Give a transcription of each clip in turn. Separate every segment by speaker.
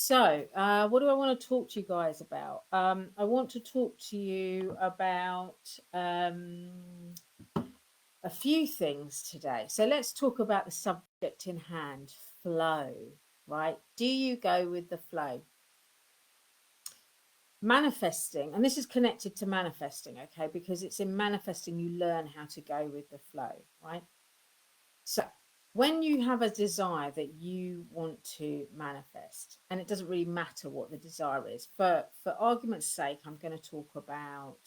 Speaker 1: What do I want to talk to you guys about? I want to talk to you about a few things today. So, let's talk about the subject in hand, flow, right? Do you go with the flow? Manifesting, and this is connected to manifesting, okay? Because it's in manifesting you learn how to go with the flow, right? So, when you have a desire that you want to manifest, and it doesn't really matter what the desire is, for argument's sake, I'm going to talk about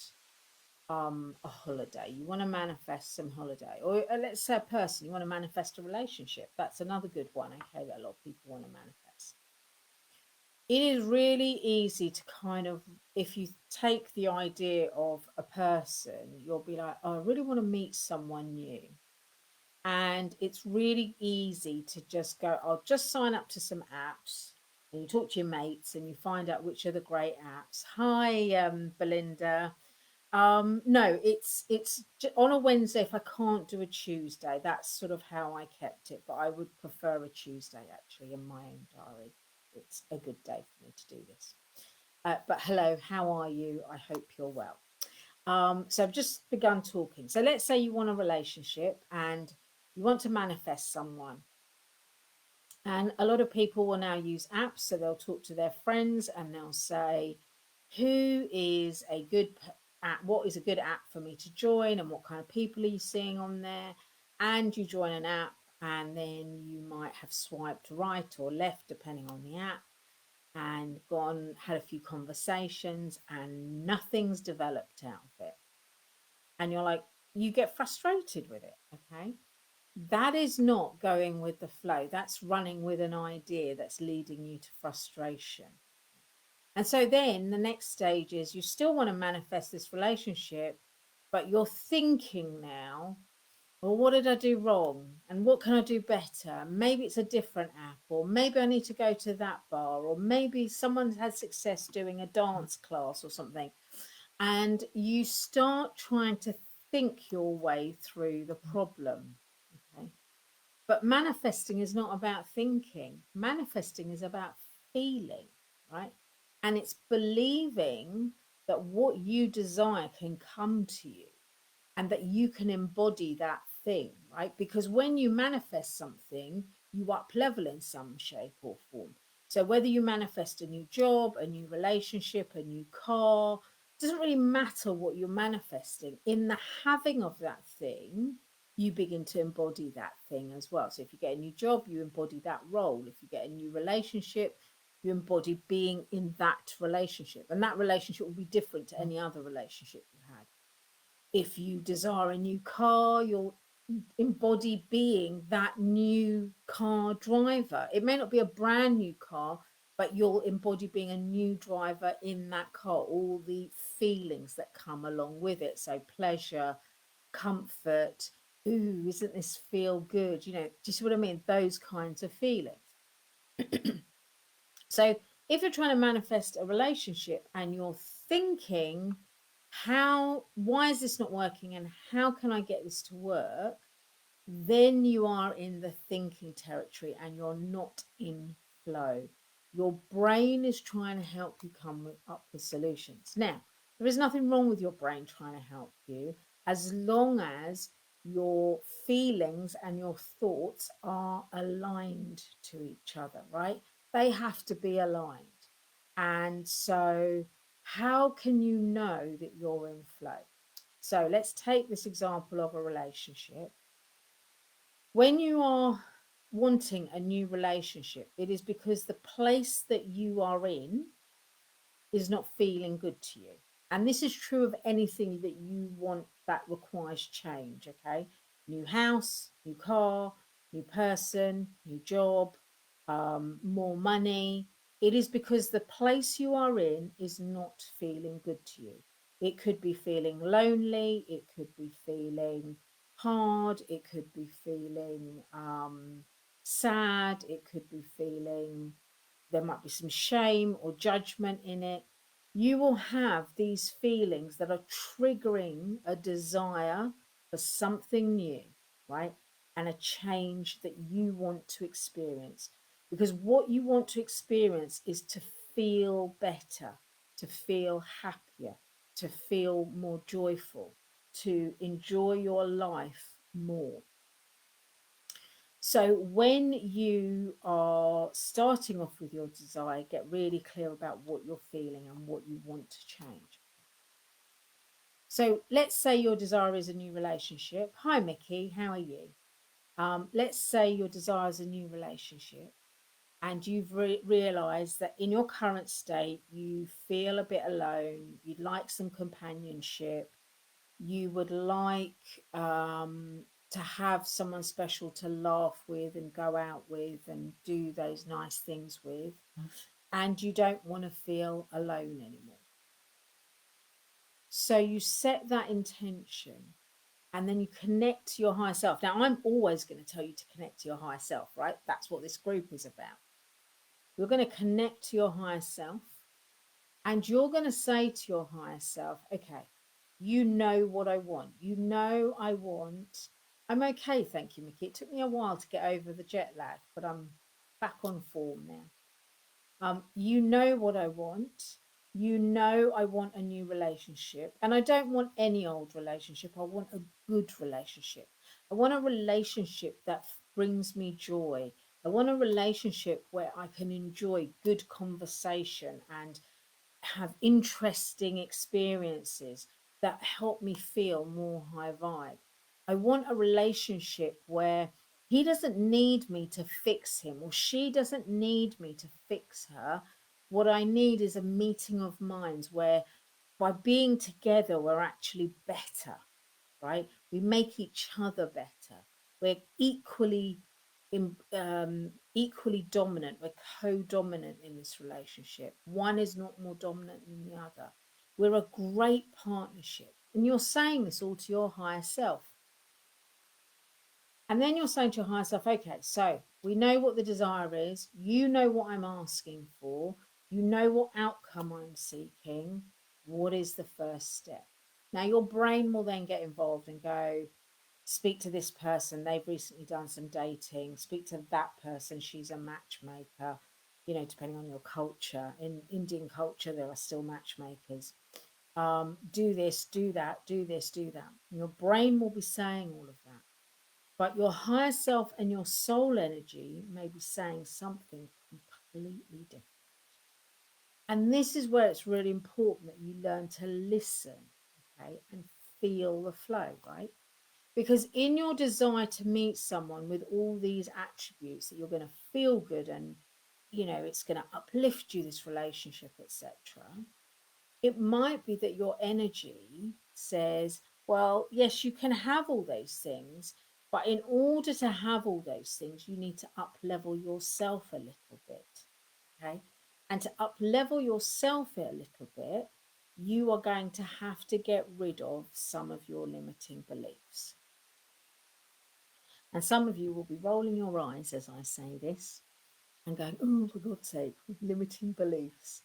Speaker 1: a holiday. You want to manifest some holiday, or let's say a person. You want to manifest a relationship. That's another good one. Okay, that a lot of people want to manifest. It is really easy to kind of, if you take the idea of a person, you'll be like, oh, I really want to meet someone new. And it's really easy to just go, I'll just sign up to some apps. And you talk to your mates and you find out which are the great apps. Hi, Belinda. No, it's on a Wednesday. If I can't do a Tuesday, that's sort of how I kept it. But I would prefer a Tuesday actually in my own diary. It's a good day for me to do this. But hello, how are you? I hope you're well. So I've just begun talking. So let's say you want a relationship and you want to manifest someone. And a lot of people will now use apps. So they'll talk to their friends and they'll say, who is a good app? What is a good app for me to join? And what kind of people are you seeing on there? And you join an app and then you might have swiped right or left, depending on the app, and gone, had a few conversations, and nothing's developed out of it. And you're like, you get frustrated with it. Okay. That is not going with the flow. That's running with an idea that's leading you to frustration. And so then the next stage is you still want to manifest this relationship, but you're thinking now, well, what did I do wrong? And what can I do better? Maybe it's a different app, or maybe I need to go to that bar, or maybe someone's had success doing a dance class or something. And you start trying to think your way through the problem. Okay. But manifesting is not about thinking, manifesting is about feeling, right? And it's believing that what you desire can come to you and that you can embody that thing, right? Because when you manifest something, you up level in some shape or form. So whether you manifest a new job, a new relationship, a new car, it doesn't really matter what you're manifesting. In the having of that thing, you begin to embody that thing as well. So if you get a new job, you embody that role. If you get a new relationship, you embody being in that relationship. And that relationship will be different to any other relationship you had. If you desire a new car, you'll embody being that new car driver. It may not be a brand new car, but you'll embody being a new driver in that car, all the feelings that come along with it. So, pleasure, comfort, ooh, isn't this feel good? Do you see what I mean? Those kinds of feelings. So, if you're trying to manifest a relationship and you're thinking, why is this not working and how can I get this to work? Then you are in the thinking territory and you're not in flow. Your brain is trying to help you come up with solutions. Now, there is nothing wrong with your brain trying to help you as long as your feelings and your thoughts are aligned to each other, right? They have to be aligned. And so, how can you know that you're in flow? So, let's take this example of a relationship. When you are wanting a new relationship, it is because the place that you are in is not feeling good to you. And this is true of anything that you want that requires change, okay? New house, new car, new person, new job, more money. It is because the place you are in is not feeling good to you. It could be feeling lonely, it could be feeling hard, it could be feeling sad, it could be feeling there might be some shame or judgment in it. You will have these feelings that are triggering a desire for something new, right? And a change that you want to experience. because what you want to experience is to feel better, to feel happier, to feel more joyful, to enjoy your life more. So when you are starting off with your desire, get really clear about what you're feeling and what you want to change. So let's say your desire is a new relationship. Hi, Mickey, how are you? Let's say your desire is a new relationship and you've realized that in your current state, you feel a bit alone, you'd like some companionship, you would like to have someone special to laugh with and go out with and do those nice things with, and you don't want to feel alone anymore. So you set that intention and then you connect to your higher self. Now, I'm always going to tell you to connect to your higher self, right? That's what this group is about. You're going to connect to your higher self and you're going to say to your higher self, okay, you know what I want. You know I want, I'm okay, thank you, Mickey. It took me a while to get over the jet lag, but I'm back on form now. You know what I want. You know I want a new relationship. And I don't want any old relationship. I want a good relationship. I want a relationship that brings me joy. I want a relationship where I can enjoy good conversation and have interesting experiences that help me feel more high vibe. I want a relationship where he doesn't need me to fix him or she doesn't need me to fix her. What I need is a meeting of minds where by being together, we're actually better, right? We make each other better. We're equally dominant. We're co-dominant in this relationship. One is not more dominant than the other. We're a great partnership. And you're saying this all to your higher self. And then you're saying to your higher self, okay, so we know what the desire is. You know what I'm asking for. You know what outcome I'm seeking. What is the first step? Now, your brain will then get involved and go, speak to this person. They've recently done some dating. Speak to that person. She's a matchmaker. You know, depending on your culture. In Indian culture, there are still matchmakers. Do this, do that, do this, do that. And your brain will be saying all of that. But your higher self and your soul energy may be saying something completely different. And this is where it's really important that you learn to listen, okay, and feel the flow, right? Because in your desire to meet someone with all these attributes that you're going to feel good and, you know, it's going to uplift you, this relationship, etc., it might be that your energy says, well, yes, you can have all those things, but in order to have all those things, you need to up level yourself a little bit, okay? And to up level yourself a little bit, you are going to have to get rid of some of your limiting beliefs. And some of you will be rolling your eyes as I say this and going, oh, for God's sake, limiting beliefs.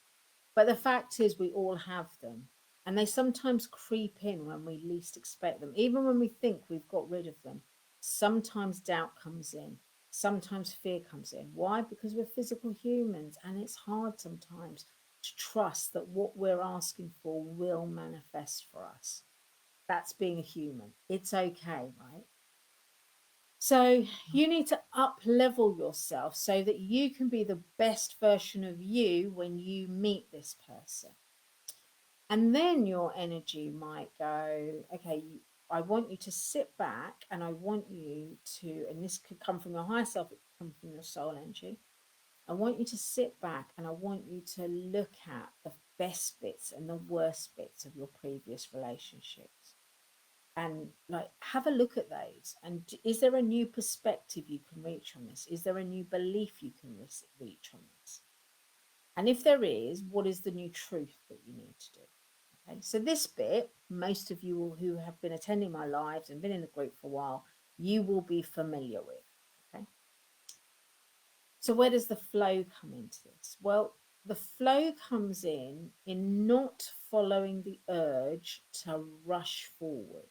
Speaker 1: But the fact is, we all have them. And they sometimes creep in when we least expect them. Even when we think we've got rid of them, sometimes doubt comes in. Sometimes fear comes in. Why? Because we're physical humans and it's hard sometimes to trust that what we're asking for will manifest for us. That's being a human. It's okay, right? So you need to up level yourself so that you can be the best version of you when you meet this person. And then your energy might go, okay, I want you to sit back and I want you to, and this could come from your higher self, it could come from your soul energy. I want you to sit back and I want you to look at the best bits and the worst bits of your previous relationships and like have a look at those. And is there a new perspective you can reach on this? Is there a new belief you can reach on this? And if there is, what is the new truth that you need to do? Okay, so this bit, most of you who have been attending my lives and been in the group for a while, you will be familiar with. Okay, so where does the flow come into this? Well, the flow comes in not following the urge to rush forward.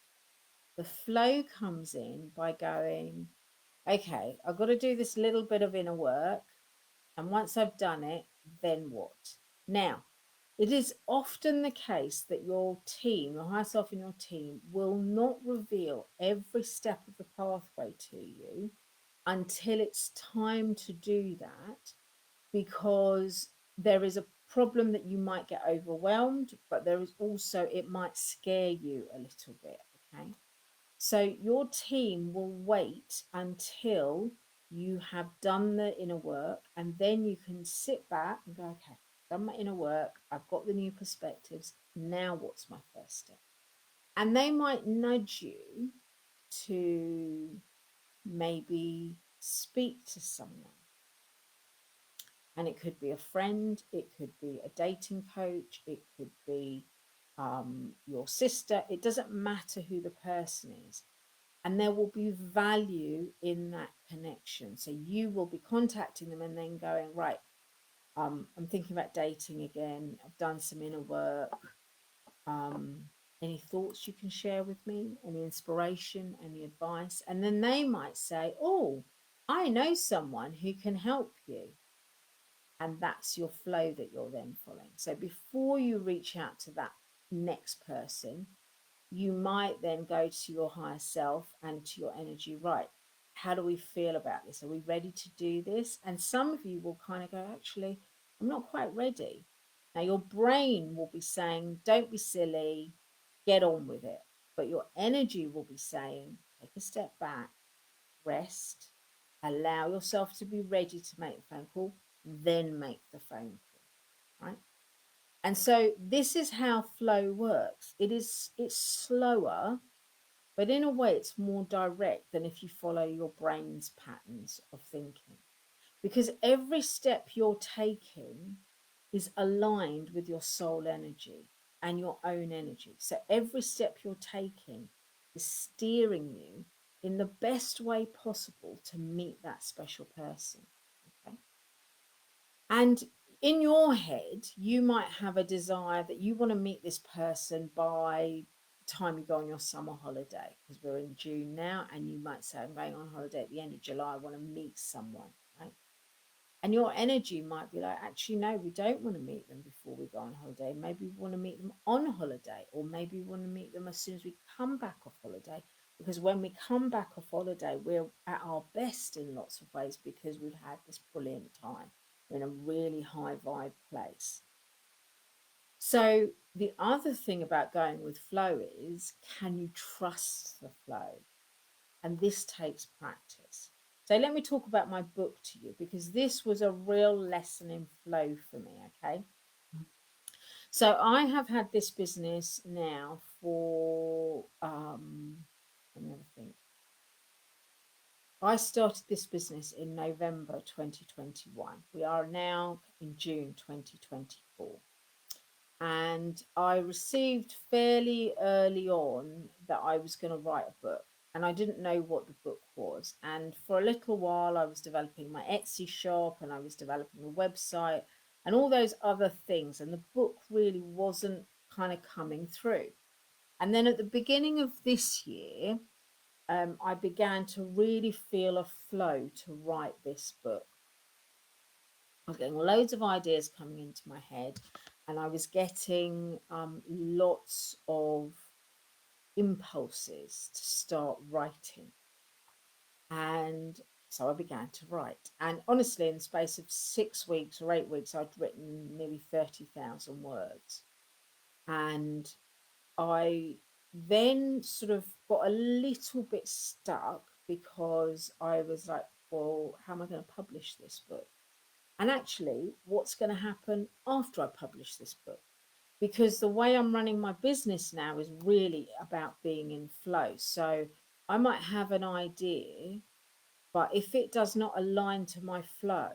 Speaker 1: The flow comes in by going, okay, I've got to do this little bit of inner work. And once I've done it, then what? Now, it is often the case that your team, your higher self in your team, will not reveal every step of the pathway to you until it's time to do that, because there is a problem that you might get overwhelmed, but there is also, it might scare you a little bit. Okay. So your team will wait until you have done the inner work, and then you can sit back and go, okay, done my inner work, I've got the new perspectives. Now, what's my first step? And they might nudge you to maybe speak to someone. And it could be a friend, it could be a dating coach, it could be your sister. It doesn't matter who the person is. And there will be value in that connection. So you will be contacting them and then going, right, I'm thinking about dating again. I've done some inner work. Um, any thoughts you can share with me? Any inspiration? Any advice? And then they might say, oh, I know someone who can help you. And that's your flow that you're then following. So before you reach out to that next person, you might then go to your higher self and to your energy. Right, how do we feel about this? Are we ready to do this? And some of you will kind of go, actually, I'm not quite ready. Now your brain will be saying, don't be silly, get on with it. But your energy will be saying, take a step back, rest, allow yourself to be ready to make the phone call, then make the phone call, right? And so this is how flow works. It's slower, but in a way it's more direct than if you follow your brain's patterns of thinking. Because every step you're taking is aligned with your soul energy and your own energy. So every step you're taking is steering you in the best way possible to meet that special person. Okay. And in your head, you might have a desire that you want to meet this person by the time you go on your summer holiday, because we're in June now, and you might say, I'm going on holiday at the end of July, I want to meet someone, right? And your energy might be like, actually, no, we don't want to meet them before we go on holiday. Maybe we want to meet them on holiday, or maybe we want to meet them as soon as we come back off holiday. Because when we come back off holiday, we're at our best in lots of ways because we've had this brilliant time. We're in a really high vibe place. So the other thing about going with flow is, can you trust the flow? And this takes practice. So let me talk about my book to you, because this was a real lesson in flow for me. Okay. So I have had this business now for, let me have a think. I started this business in November 2021. We are now in June 2024. And I received fairly early on that I was going to write a book, and I didn't know what the book was. And for a little while, I was developing my Etsy shop, and I was developing a website and all those other things. And the book really wasn't kind of coming through. And then at the beginning of this year, I began to really feel a flow to write this book. I was getting loads of ideas coming into my head, and I was getting lots of impulses to start writing. And so I began to write. And honestly, in the space of 6 weeks or 8 weeks, I'd written nearly 30,000 words. And I then sort of got a little bit stuck because I was like, well, how am I going to publish this book? And actually, what's going to happen after I publish this book? Because the way I'm running my business now is really about being in flow. So I might have an idea, but if it does not align to my flow,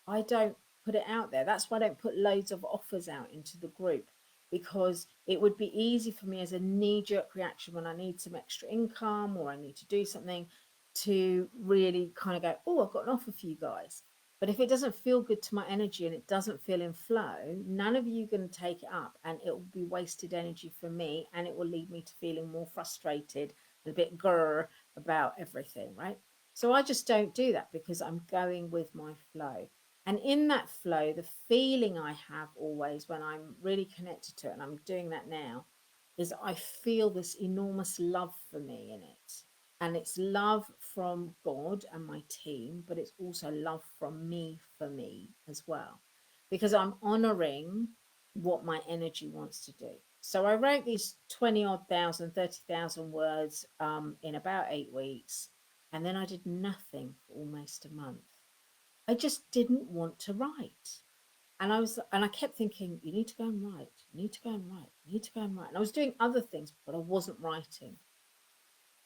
Speaker 1: I don't put it out there. That's why I don't put loads of offers out into the group, because it would be easy for me as a knee-jerk reaction when I need some extra income or I need to do something to really kind of go, oh, I've got an offer for you guys. But if it doesn't feel good to my energy and it doesn't feel in flow, none of you are going to take it up, and it will be wasted energy for me, and it will lead me to feeling more frustrated and a bit grr about everything, right? So I just don't do that because I'm going with my flow. And in that flow, the feeling I have always when I'm really connected to it, and I'm doing that now, is I feel this enormous love for me in it. And it's love from God and my team, but it's also love from me for me as well, because I'm honoring what my energy wants to do. So I wrote these 20 odd thousand, 30,000 words in about 8 weeks. And then I did nothing for almost a month. I just didn't want to write. And I kept thinking, you need to go and write, you need to go and write, you need to go and write. And I was doing other things, but I wasn't writing.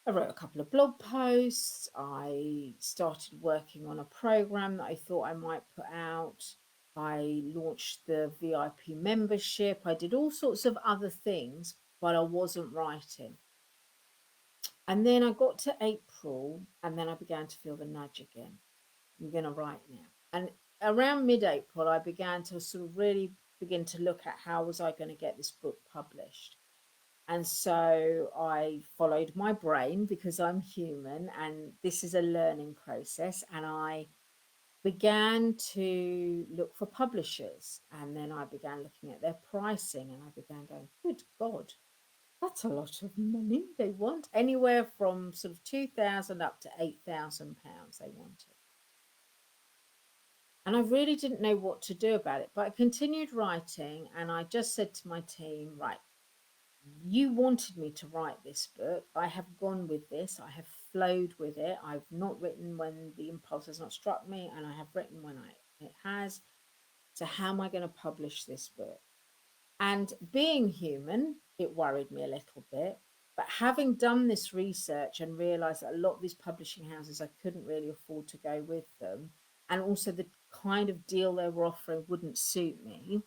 Speaker 1: I wrote a couple of blog posts. I started working on a program that I thought I might put out. I launched the VIP membership. I did all sorts of other things, but I wasn't writing. And then I got to April, and then I began to feel the nudge again. I'm going to write now. And around mid-April, I began to sort of really begin to look at how was I going to get this book published. And so I followed my brain, because I'm human and this is a learning process. And I began to look for publishers, and then I began looking at their pricing, and I began going, good God, that's a lot of money. They want anywhere from sort of 2,000 up to 8,000 pounds they wanted. And I really didn't know what to do about it, but I continued writing, and I just said to my team, right, you wanted me to write this book. I have gone with this. I have flowed with it. I've not written when the impulse has not struck me, and I have written when it has. So how am I going to publish this book? And being human, it worried me a little bit. But having done this research and realized that a lot of these publishing houses, I couldn't really afford to go with them. And also the kind of deal they were offering wouldn't suit me.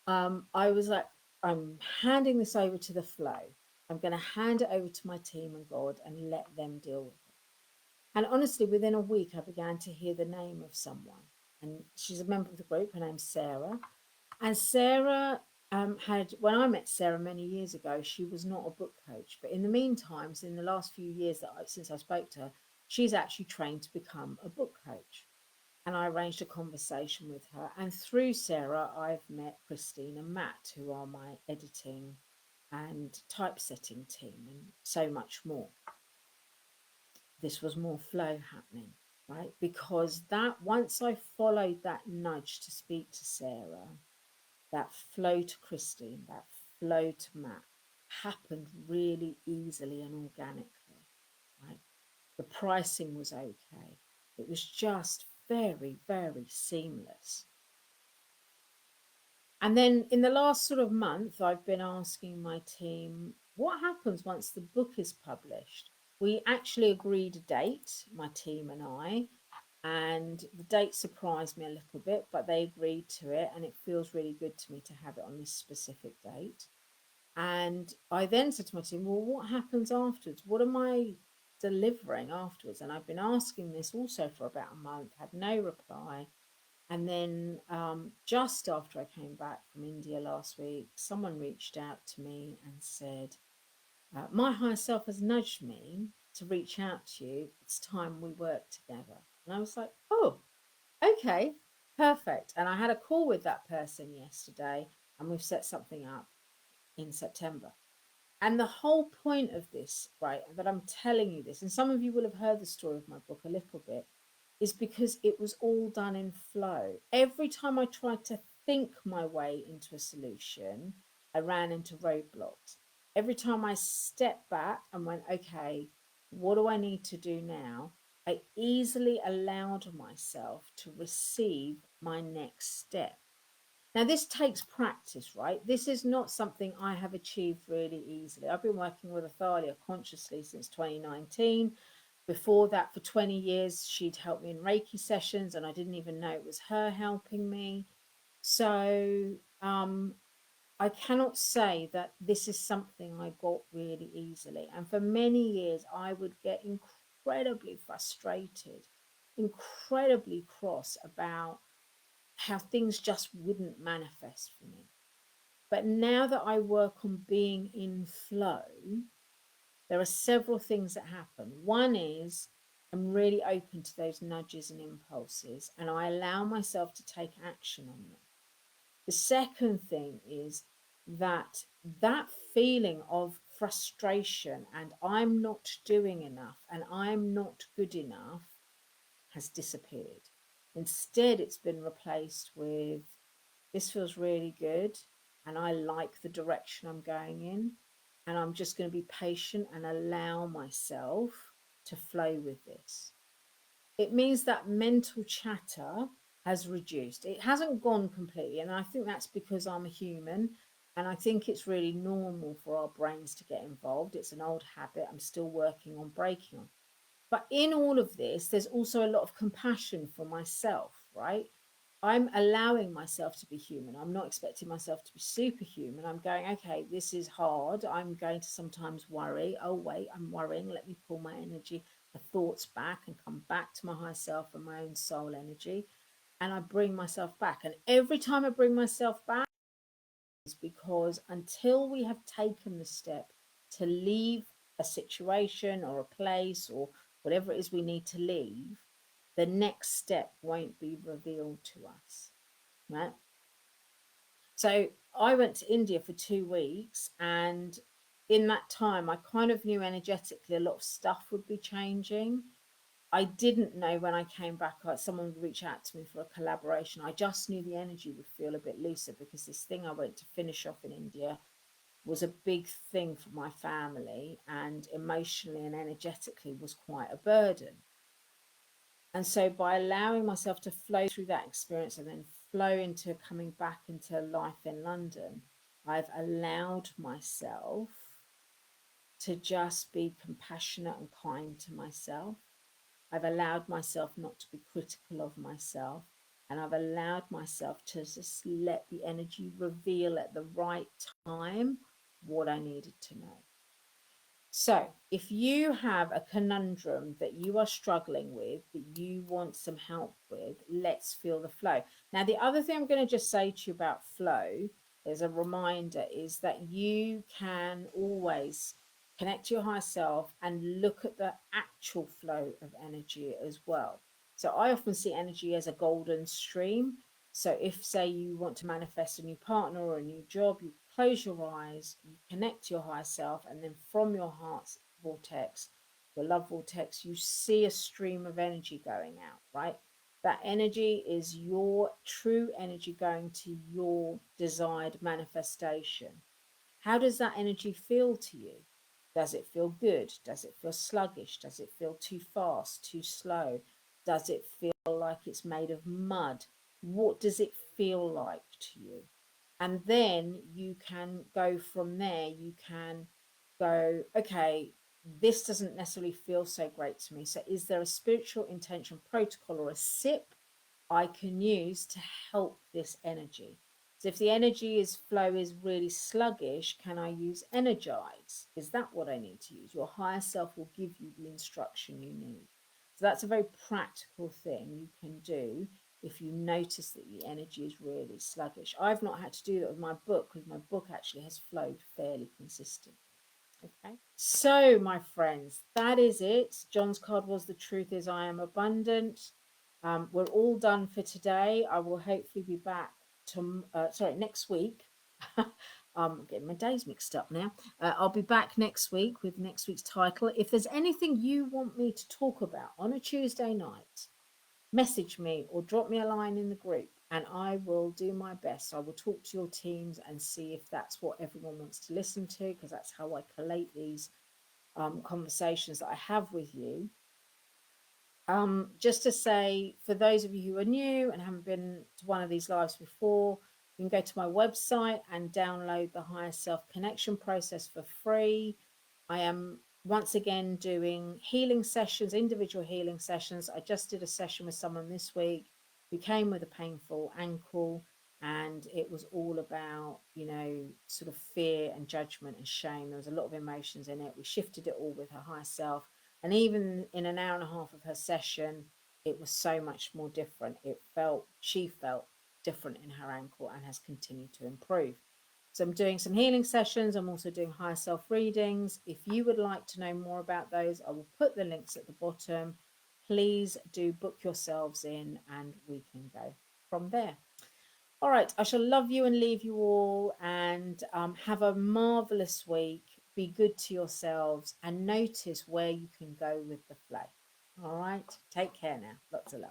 Speaker 1: I was like, I'm handing this over to the flow. I'm going to hand it over to my team and God and let them deal with it. And honestly, within a week, I began to hear the name of someone. And she's a member of the group. Her name's Sarah. And Sarah when I met Sarah many years ago, she was not a book coach. But in the meantime, in the last few years since I spoke to her, she's actually trained to become a book coach. And I arranged a conversation with her. And through Sarah, I've met Christine and Matt, who are my editing and typesetting team, and so much more. This was more flow happening, right? Because that once I followed that nudge to speak to Sarah, that flow to Christine, that flow to Matt happened really easily and organically, right? The pricing was okay. It was just very, very seamless. And then in the last sort of month, I've been asking my team, what happens once the book is published? We actually agreed a date, my team and I, and the date surprised me a little bit, but they agreed to it, and it feels really good to me to have it on this specific date. And I then said to my team, well, what happens afterwards? What am I delivering afterwards? And I've been asking this also for about a month, had no reply. And then just after I came back from India last week, someone reached out to me and said, my higher self has nudged me to reach out to you. It's time we work together. And I was like, oh, okay, perfect. And I had a call with that person yesterday, and we've set something up in September. And the whole point of this, right, that I'm telling you this, and some of you will have heard the story of my book a little bit, is because it was all done in flow. Every time I tried to think my way into a solution, I ran into roadblocks. Every time I stepped back and went, okay, what do I need to do now? I easily allowed myself to receive my next step. Now, this takes practice, right? This is not something I have achieved really easily. I've been working with Athalia consciously since 2019. Before that, for 20 years, she'd helped me in Reiki sessions, and I didn't even know it was her helping me. So I cannot say that this is something I got really easily. And for many years, I would get incredibly frustrated, incredibly cross about how things just wouldn't manifest for me. But now that I work on being in flow, there are several things that happen. One is I'm really open to those nudges and impulses, and I allow myself to take action on them. The second thing is that that feeling of frustration and I'm not doing enough and I'm not good enough has disappeared. Instead, it's been replaced with this feels really good and I like the direction I'm going in. And I'm just going to be patient and allow myself to flow with this. It means that mental chatter has reduced. It hasn't gone completely. And I think that's because I'm a human. And I think it's really normal for our brains to get involved. It's an old habit I'm still working on breaking on. But in all of this, there's also a lot of compassion for myself, right? I'm allowing myself to be human. I'm not expecting myself to be superhuman. I'm going, okay, this is hard. I'm going to sometimes worry. Oh, wait, I'm worrying. Let me pull my energy, the thoughts back and come back to my higher self and my own soul energy. And I bring myself back. And every time I bring myself back, is because until we have taken the step to leave a situation or a place or whatever it is we need to leave, the next step won't be revealed to us, right? So I went to India for 2 weeks, and in that time, I kind of knew energetically a lot of stuff would be changing. I didn't know when I came back, someone would reach out to me for a collaboration. I just knew the energy would feel a bit looser because this thing I went to finish off in India was a big thing for my family, and emotionally and energetically was quite a burden. And so by allowing myself to flow through that experience and then flow into coming back into life in London, I've allowed myself to just be compassionate and kind to myself. I've allowed myself not to be critical of myself. And I've allowed myself to just let the energy reveal at the right time what I needed to know. So, if you have a conundrum that you are struggling with, that you want some help with, let's feel the flow. Now, the other thing I'm going to just say to you about flow as a reminder is that you can always connect to your higher self and look at the actual flow of energy as well. So, I often see energy as a golden stream. So, if, say, you want to manifest a new partner or a new job, you close your eyes, you connect to your higher self, and then from your heart's vortex, your love vortex, you see a stream of energy going out, right? That energy is your true energy going to your desired manifestation. How does that energy feel to you? Does it feel good? Does it feel sluggish? Does it feel too fast, too slow? Does it feel like it's made of mud? What does it feel like to you? And then you can go from there. You can go, okay, this doesn't necessarily feel so great to me. So, is there a spiritual intention protocol or a SIP I can use to help this energy? So, if the energy is flow is really sluggish, can I use energize? Is that what I need to use? Your higher self will give you the instruction you need. So, that's a very practical thing you can do if you notice that the energy is really sluggish. I've not had to do that with my book because my book actually has flowed fairly consistently. Okay. So, my friends, that is it. John's card was the truth is I am abundant. We're all done for today. I will hopefully be back next week. I'm getting my days mixed up now. I'll be back next week with next week's title. If there's anything you want me to talk about on a Tuesday night, message me or drop me a line in the group and I will do my best. I will talk to your teams and see if that's what everyone wants to listen to, because that's how I collate these conversations that I have with you. Just to say, for those of you who are new and haven't been to one of these lives before, you can go to my website and download the Higher Self Connection process for free. I am once again doing healing sessions, individual healing sessions. I just did a session with someone this week who came with a painful ankle, and it was all about, sort of fear and judgment and shame. There was a lot of emotions in it. We shifted it all with her higher self. And even in an hour and a half of her session, it was so much more different. She felt different in her ankle and has continued to improve. So I'm doing some healing sessions. I'm also doing higher self readings. If you would like to know more about those, I will put the links at the bottom. please do book yourselves in and we can go from there. All right, I shall love you and leave you all, and have a marvelous week. Be good to yourselves and notice where you can go with the flow. All right, take care now. Lots of love.